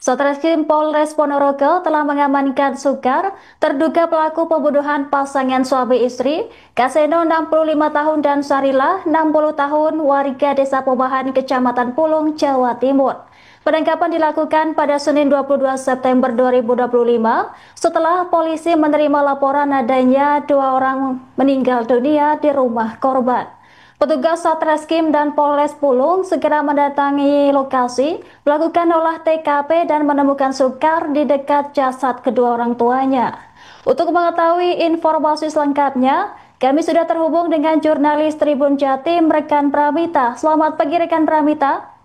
Satreskrim Polres Ponorogo telah mengamankan Sukar, terduga pelaku pembunuhan pasangan suami istri, Kaseno 65 tahun dan Sarila 60 tahun warga Desa Pobahan, Kecamatan Pulung, Jawa Timur. Penangkapan dilakukan pada Senin 22 September 2025 setelah polisi menerima laporan adanya dua orang meninggal dunia di rumah korban. Petugas Satreskrim dan Polres Pulung segera mendatangi lokasi, melakukan olah TKP dan menemukan Sukar di dekat jasad kedua orang tuanya. Untuk mengetahui informasi selengkapnya, kami sudah terhubung dengan jurnalis Tribun Jatim, rekan Pramita. Selamat pagi, rekan Pramita.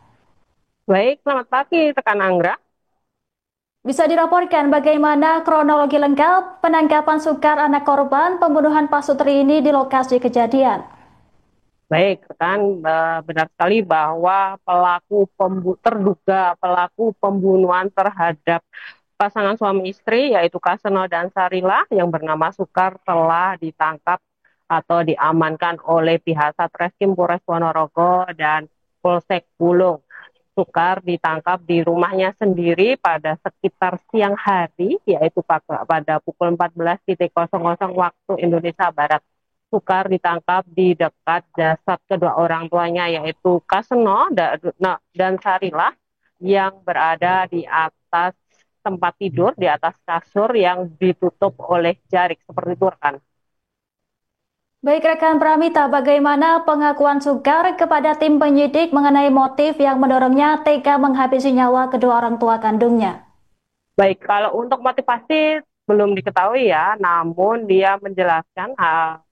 Baik, selamat pagi rekan Anggra. Bisa dilaporkan bagaimana kronologi lengkap penangkapan Sukar anak korban pembunuhan pasutri ini di lokasi kejadian? Baik, rekan, benar sekali bahwa terduga pelaku pembunuhan terhadap pasangan suami istri yaitu Kaseno dan Sarila yang bernama Sukar telah ditangkap atau diamankan oleh pihak Satreskrim Polres Ponorogo dan Polsek Pulung. Sukar ditangkap di rumahnya sendiri pada sekitar siang hari, yaitu pada pukul 14.00 waktu Indonesia Barat. Sukar ditangkap di dekat jasad kedua orang tuanya, yaitu Kaseno dan Sarila, yang berada di atas tempat tidur, di atas kasur yang ditutup oleh jarik, seperti itu rekan. Baik rekan Pramita, bagaimana pengakuan Sukar kepada tim penyidik mengenai motif yang mendorongnya tega menghabisi nyawa kedua orang tua kandungnya? Baik, kalau untuk motivasi belum diketahui ya, namun dia menjelaskan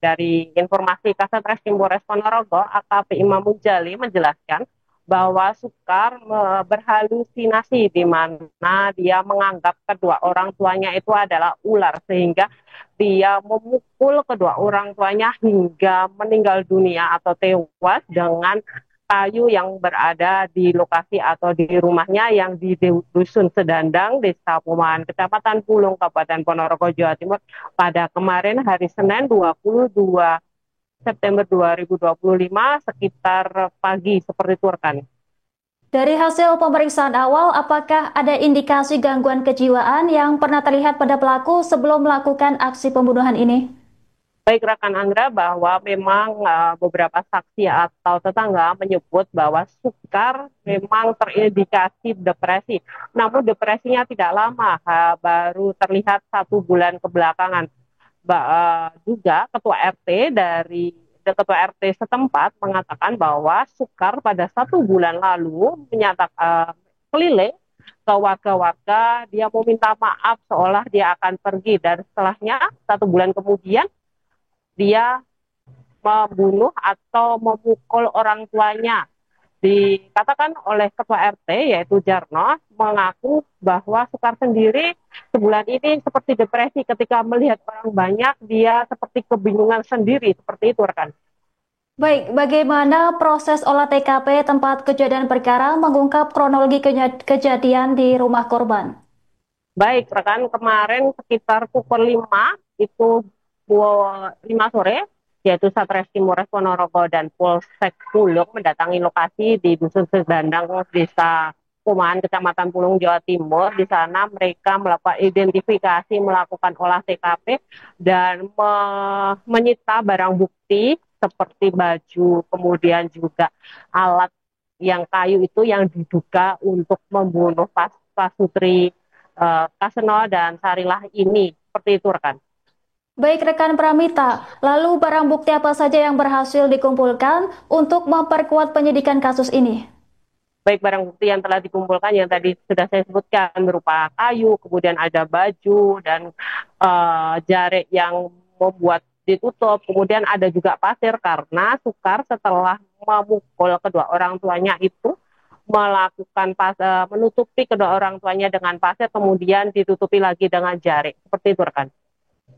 dari informasi Kasat Reskrim Polres Ponorogo, AKP Imam Mujali menjelaskan bahwa Sukar berhalusinasi di mana dia menganggap kedua orang tuanya itu adalah ular, sehingga dia memukul kedua orang tuanya hingga meninggal dunia atau tewas dengan kayu yang berada di lokasi atau di rumahnya yang di Dusun Sedandang, Desa Pomahan, Kecamatan Pulung, Kabupaten Ponorogo, Jawa Timur pada kemarin hari Senin 22 September 2025 sekitar pagi, seperti itu rekan. Dari hasil pemeriksaan awal, apakah ada indikasi gangguan kejiwaan yang pernah terlihat pada pelaku sebelum melakukan aksi pembunuhan ini? Baik rekan Anggra, bahwa memang beberapa saksi atau tetangga menyebut bahwa Sukar memang terindikasi depresi. Namun depresinya tidak lama, baru terlihat 1 bulan kebelakangan. Juga ketua RT dari ketua RT setempat mengatakan bahwa Sukar pada 1 bulan lalu keliling ke warga-warga, dia meminta maaf seolah dia akan pergi, dan setelahnya 1 bulan kemudian dia membunuh atau memukul orang tuanya. Dikatakan oleh ketua RT yaitu Jarno mengaku bahwa Sukar sendiri sebulan ini seperti depresi ketika melihat orang banyak, dia seperti kebingungan sendiri, seperti itu rekan. Baik, bagaimana proses olah TKP tempat kejadian perkara mengungkap kronologi kejadian di rumah korban? Baik rekan, kemarin sekitar pukul 5 itu 5 sore, yaitu Satreskrim Polres Ponorogo dan Polsek Pulung mendatangi lokasi di Dusun Sedandang, Desa Kumahan, Kecamatan Pulung, Jawa Timur. Di sana mereka melakukan identifikasi, melakukan olah TKP, dan menyita barang bukti seperti baju, kemudian juga alat yang kayu itu yang diduga untuk membunuh Pasutri Kaseno dan Sarilah ini. Seperti itu rekan. Baik rekan Pramita, lalu barang bukti apa saja yang berhasil dikumpulkan untuk memperkuat penyidikan kasus ini? Baik, barang bukti yang telah dikumpulkan yang tadi sudah saya sebutkan berupa kayu, kemudian ada baju dan jarik yang membuat ditutup, kemudian ada juga pasir karena Sukar setelah memukul kedua orang tuanya itu menutupi kedua orang tuanya dengan pasir, kemudian ditutupi lagi dengan jarik. Seperti itu rekan.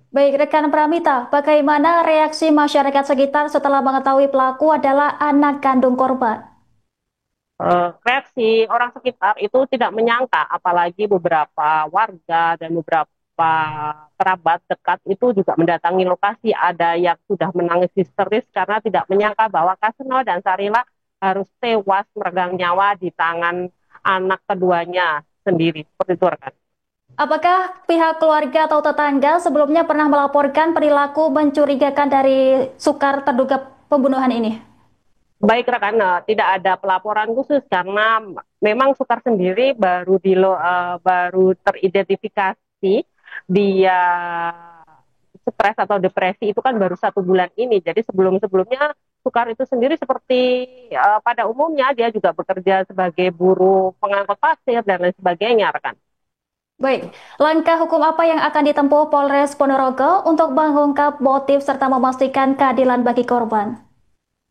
Baik rekan Pramita, bagaimana reaksi masyarakat sekitar setelah mengetahui pelaku adalah anak kandung korban? Reaksi orang sekitar itu tidak menyangka, apalagi beberapa warga dan beberapa kerabat dekat itu juga mendatangi lokasi. Ada yang sudah menangis histeris karena tidak menyangka bahwa Kaseno dan Sarila harus tewas meregang nyawa di tangan anak keduanya. sendiri. Seperti itu, rekan. Apakah pihak keluarga atau tetangga sebelumnya pernah melaporkan perilaku mencurigakan dari Sukar terduga pembunuhan ini? Baik rekan, tidak ada pelaporan khusus karena memang Sukar sendiri baru teridentifikasi dia stres atau depresi itu kan baru 1 bulan ini. Jadi sebelumnya Sukar itu sendiri seperti pada umumnya dia juga bekerja sebagai buruh pengangkut pasir dan lain sebagainya, rekan. Baik, langkah hukum apa yang akan ditempuh Polres Ponorogo untuk mengungkap motif serta memastikan keadilan bagi korban?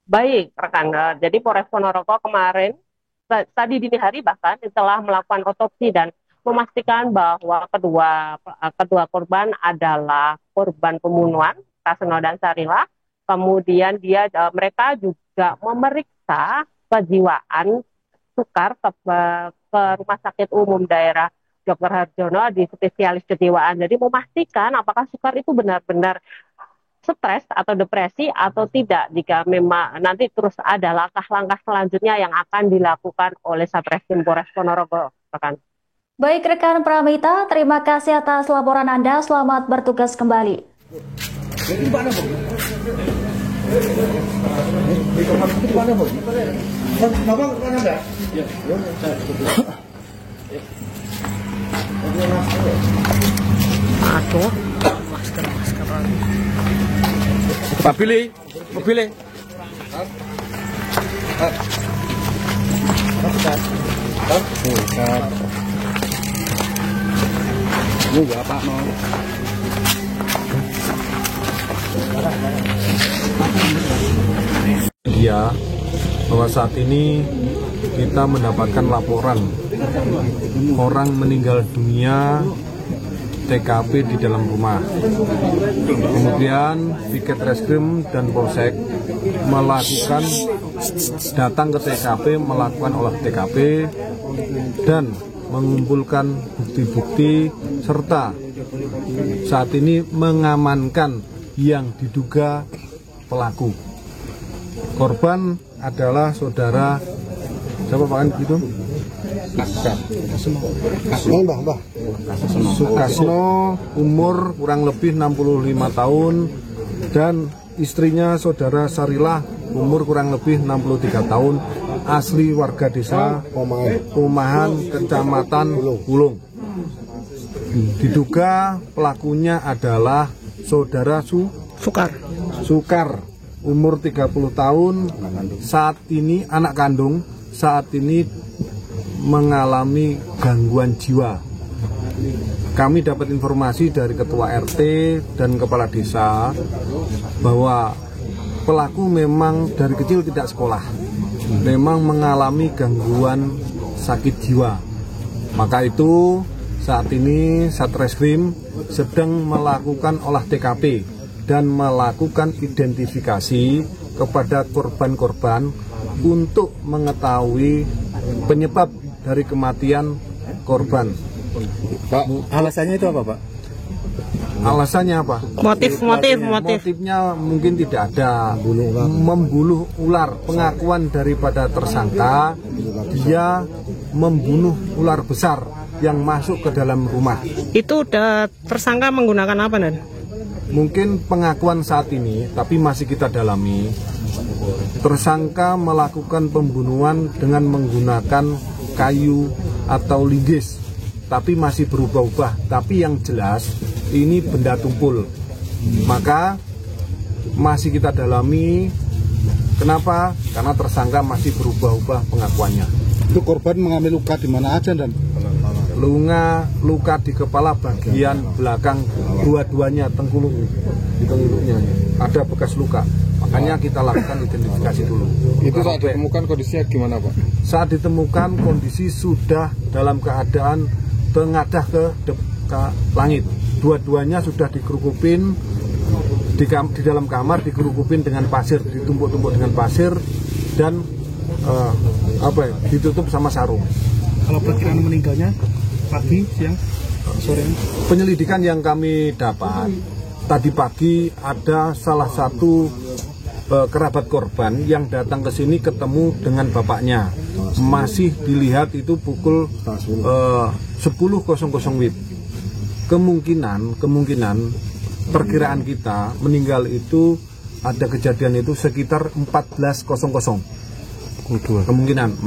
Baik, rekan. Jadi Polres Ponorogo kemarin, tadi dini hari bahkan telah melakukan otopsi dan memastikan bahwa kedua korban adalah korban pembunuhan Kaseno dan Sarila. Kemudian mereka juga memeriksa kejiwaan Sukar ke Rumah Sakit Umum Daerah Dr. Harjono di spesialis kejiwaan. Jadi memastikan apakah Sukar itu benar-benar stres atau depresi atau tidak, jika memang nanti terus ada langkah-langkah selanjutnya yang akan dilakukan oleh Satreskrim Polres Ponorogo, rekan. Baik rekan Pramita, terima kasih atas laporan Anda, selamat bertugas kembali. Aduh, masker lagi. Pilih. Dia bahwa saat ini kita mendapatkan laporan orang meninggal dunia TKP di dalam rumah. Kemudian Piket Reskrim dan Polsek datang ke TKP, melakukan olah TKP dan mengumpulkan bukti-bukti serta saat ini mengamankan yang diduga pelaku. Korban adalah saudara siapa Pak gitu? Sukasno, umur kurang lebih 65 tahun, dan istrinya saudara Sarila, umur kurang lebih 63 tahun, asli warga desa Pomahan, Kecamatan Wulung. Diduga pelakunya adalah saudara Sukar, umur 30 tahun, saat ini anak kandung, saat ini mengalami gangguan jiwa. Kami dapat informasi dari ketua RT dan kepala desa bahwa pelaku memang dari kecil tidak sekolah, memang mengalami gangguan sakit jiwa. Maka itu saat ini Satreskrim sedang melakukan olah TKP dan melakukan identifikasi kepada korban-korban untuk mengetahui penyebab dari kematian korban. Pak, alasannya itu apa, Pak? Alasannya apa? Motifnya mungkin tidak ada. Membuluh ular. Pengakuan daripada tersangka, dia membunuh ular besar yang masuk ke dalam rumah. Itu udah tersangka menggunakan apa, Dan? Mungkin pengakuan saat ini, tapi masih kita dalami. Tersangka melakukan pembunuhan dengan menggunakan kayu atau linggis, tapi masih berubah-ubah. Tapi yang jelas ini benda tumpul. Maka masih kita dalami. Kenapa? Karena tersangka masih berubah-ubah pengakuannya. Itu korban mengalami luka di mana aja, Dan? Luka di kepala bagian belakang dua-duanya, di tengkuluknya ada bekas luka. Makanya kita lakukan identifikasi dulu. Itu saat ditemukan kondisinya gimana, Pak? Saat ditemukan kondisi sudah dalam keadaan tengadah ke langit. Dua-duanya sudah dikerukupin di dalam kamar, dikerukupin dengan pasir, ditumpuk-tumpuk dengan pasir dan ditutup sama sarung. Kalau perkiraan meninggalnya pagi, siang, sore? Penyelidikan yang kami dapat tadi pagi ada salah satu kerabat korban yang datang ke sini ketemu dengan bapaknya. masih dilihat itu pukul 10.00 WIB. Kemungkinan perkiraan kita meninggal itu ada kejadian itu sekitar 14.00 kemungkinan.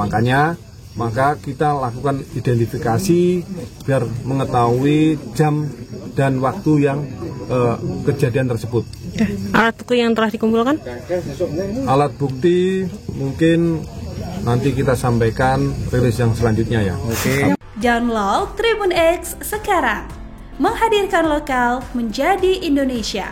Maka kita lakukan identifikasi biar mengetahui jam dan waktu yang kejadian tersebut. Alat bukti yang telah dikumpulkan? Alat bukti mungkin nanti kita sampaikan rilis yang selanjutnya ya. Download Tribun X sekarang, menghadirkan lokal menjadi Indonesia.